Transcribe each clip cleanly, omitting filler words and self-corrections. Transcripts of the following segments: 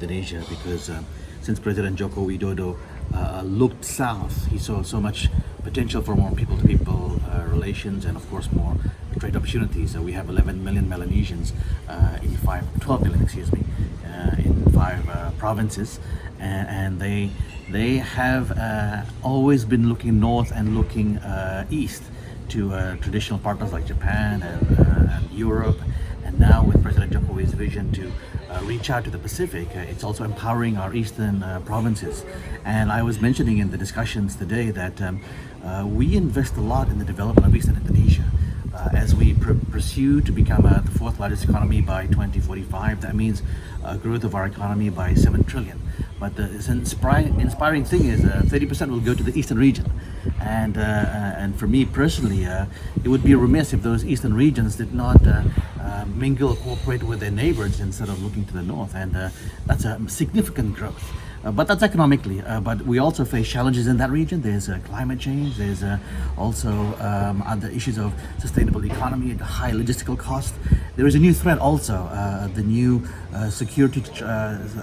Indonesia because since President Joko Widodo looked south, he saw so much potential for more people-to-people relations and of course more trade opportunities. We have 11 million Melanesians in 12 million, in 5 provinces, and they have always been looking north and looking east to traditional partners like Japan and Europe. And now with President Jokowi's vision to reach out to the Pacific, it's also empowering our eastern provinces. And I was mentioning in the discussions today that we invest a lot in the development of eastern Indonesia. As we pursue to become the 4th largest economy by 2045, that means growth of our economy by 7 trillion. But the inspiring thing is 30% will go to the eastern region. And for me personally, it would be remiss if those eastern regions did not mingle, cooperate with their neighbors instead of looking to the north. And that's a significant growth. But that's economically, but we also face challenges in that region. There's climate change, there's also other issues of sustainable economy and high logistical cost. There is a new threat also, the new security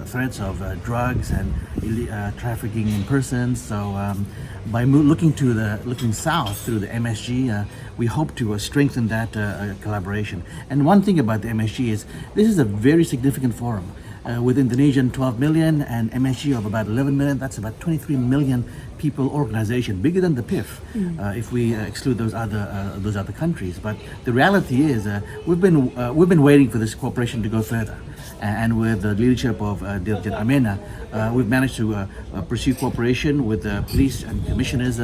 threats of drugs and trafficking in persons. So by looking south through the MSG, we hope to strengthen that collaboration. And one thing about the MSG is this is a very significant forum. With Indonesian 12 million and MSG of about 11 million, that's about 23 million people organization, bigger than the PIF, if we exclude those other countries. But the reality is, we've been waiting for this cooperation to go further. And with the leadership of Dirjen Amena, we've managed to pursue cooperation with the police and commissioners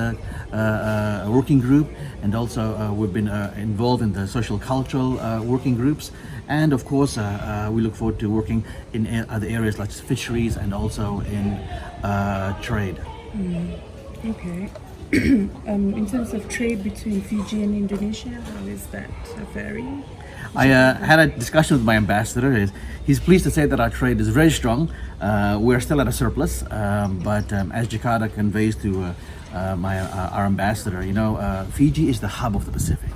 working group, and also we've been involved in the social cultural working groups. And of course, we look forward to working in other areas like fisheries and also in trade. Okay. In terms of trade between Fiji and Indonesia, how is that varying? I had a discussion with my ambassador. He's pleased to say that our trade is very strong. We're still at a surplus, but as Jakarta conveys to our ambassador, Fiji is the hub of the Pacific.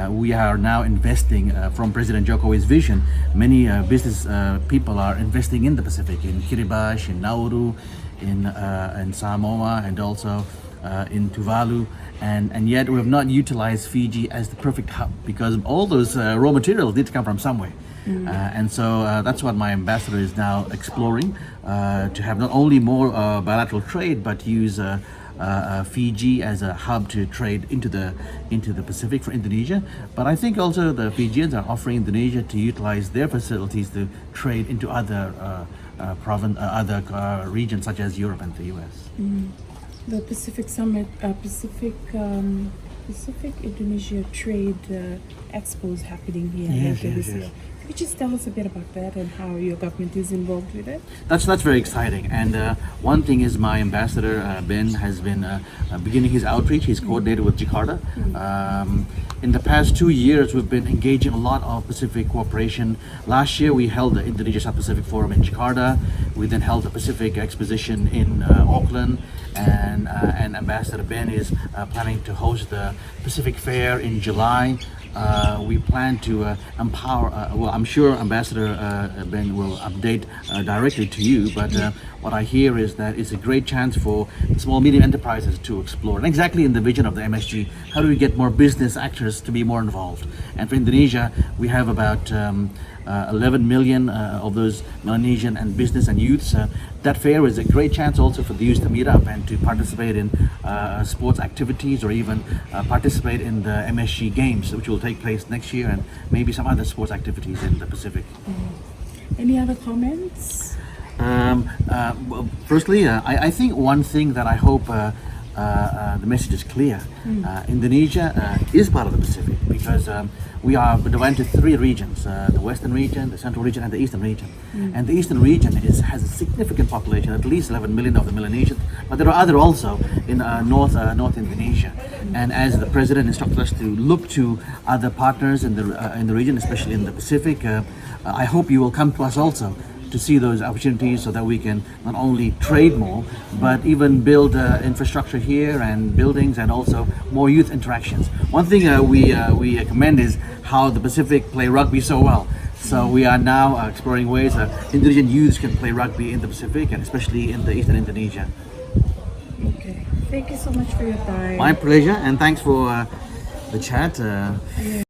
We are now investing from President Jokowi's vision. Many business people are investing in the Pacific, in Kiribati, in Nauru, in Samoa, and also in Tuvalu. And yet we have not utilized Fiji as the perfect hub because all those raw materials need to come from somewhere. And so that's what my ambassador is now exploring, to have not only more bilateral trade, but use Fiji as a hub to trade into the Pacific for Indonesia. But I think also the Fijians are offering Indonesia to utilize their facilities to trade into other regions such as Europe and the US. The Pacific Summit, Pacific Indonesia Trade Expo is happening here later this year. Could you just tell us a bit about that and how your government is involved with it? That's very exciting. And one thing is my ambassador, Ben, has been beginning his outreach. He's coordinated with Jakarta. In the past 2 years, we've been engaging a lot of Pacific cooperation. Last year, we held the Indonesia South-Pacific Forum in Jakarta. We then held the Pacific Exposition in Auckland. And Ambassador Ben is planning to host the Pacific Fair in July. We plan to empower, I'm sure Ambassador Ben will update directly to you, but what I hear is that it's a great chance for small medium enterprises to explore. And exactly in the vision of the MSG, how do we get more business actors to be more involved? And for Indonesia, we have about 11 million of those Melanesian and business and youths. That fair is a great chance also for the youth to meet up and to participate in sports activities or even participate in the MSG Games, which will take place next year, and maybe some other sports activities in the Pacific. Any other comments? Well, firstly, I think one thing that I hope the message is clear. Indonesia is part of the Pacific because we are divided into 3 regions, the Western region, the Central region, and the Eastern region. And the Eastern region has a significant population, at least 11 million of the Melanesians, but there are other also in North Indonesia. And as the President instructed us to look to other partners in the region, especially in the Pacific, I hope you will come to us also to see those opportunities so that we can not only trade more, but even build infrastructure here and buildings and also more youth interactions. One thing we commend is how the Pacific play rugby so well. So we are now exploring ways Indonesian youths can play rugby in the Pacific and especially in the eastern Indonesia. Okay. Thank you so much for your time. My pleasure, and thanks for the chat. Yeah.